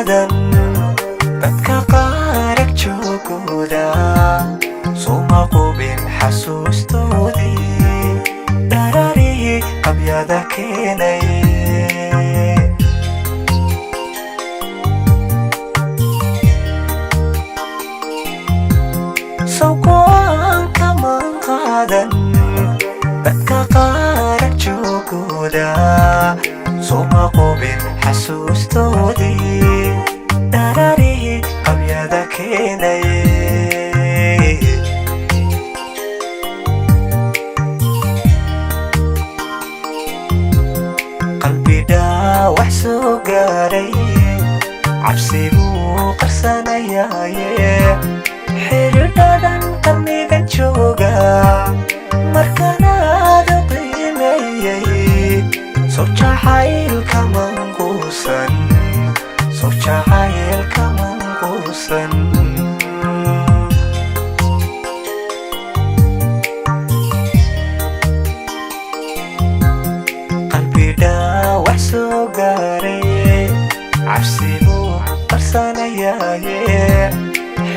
qaadan dadka qaarag joogooda suma qubin xasuustoodii dhararihii qabyada keenay sawqoon kaman qaadan dadka qaarag joogooda suma qubin xasuustoodii dhararihii qabyada keenay wax soo gaaray cabsiguu qarsanayaaye xidhiidhadan qarniga jooga markanaadu qiimeeyey sow jacaylka manquusan sow jacaylka manquusan wax soo gaaray cabsiguu qarsanayaaye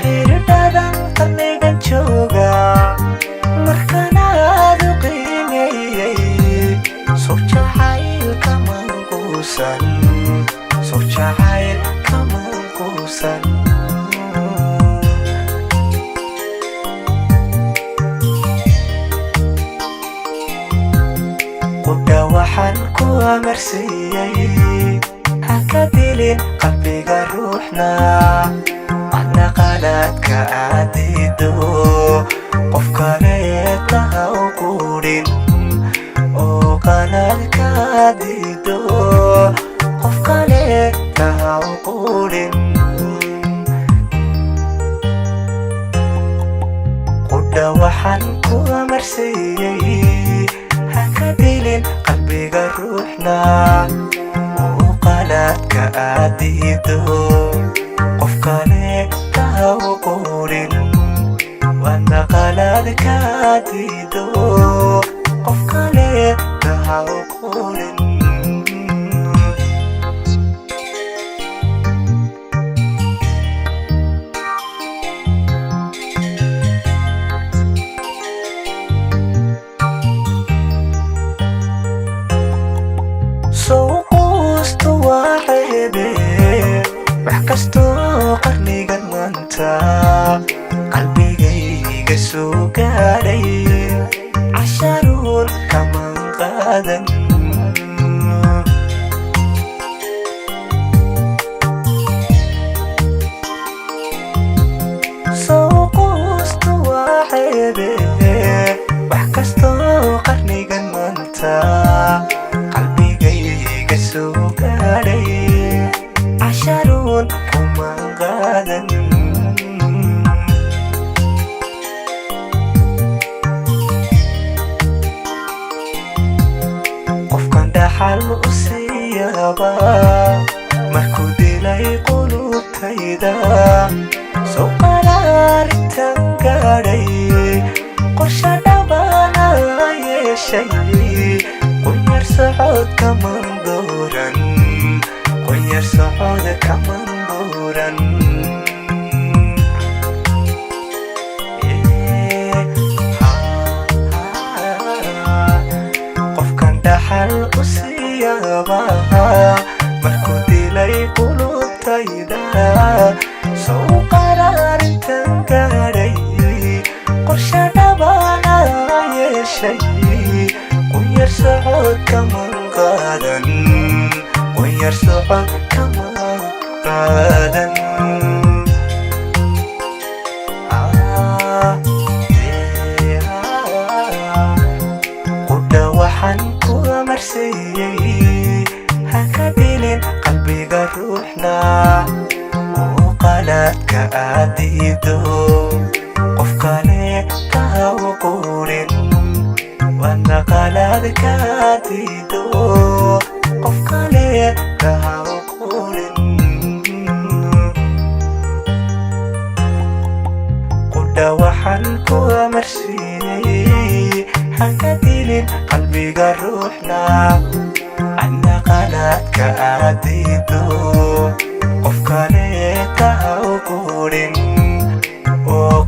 xidhiidhadan qarniga jooga markanaadu qiimeeyey sow jacaylka manquusan sow jacaylka manquusan qudha waxaan ku amarsiiyey haka dilin qalbiga ruuxna adna qaladka aad diido qof kaleeta ha u quudhin oo qaladka aad diido qof kaleeta ha u quudhin qudha waxaan ku amarsiiyey haka dilin qalbiga ruuxna oo qaladka aad diido qof kaleeta ha u quudhin wadna qaladka aad diido qof kaleeta ha u quudhin sawquustu waa ceebe wax kastoo qarnigan maanta qalbigayga soo gaadhay casharuun kaman qaadan sawquustu waa ceebe wax kastoo qarnigan maanta soo gaadhay casharuun kaman qaadan qofkan dhaxal u siiyaba markuu dilay qulubtayda sow qaraarintan gaadhay qorsha dhabana yeeshay qunyar socod kaman dooran qunyar socod kaman dooran qofkan dhaxal u siiyaba markuu dilay qulubtayda sow qaraarintan gaadhay qorsha dhabana yeeshay qunyar socod kaman qaadan qunyar socod kaman qaadan qudha waxaan ku amarsiiyey haka dilin qalbiga ruuxna oo qaladka aad diido qof kaleeta ha u quudhin wadna qaladka aad diido qof kaleeta ha u quudhin qudha waxaan ku amarsiiyey haka dilin qalbiga ruuxna adna qaladka aad diido qof kaleeta ha u guurin oo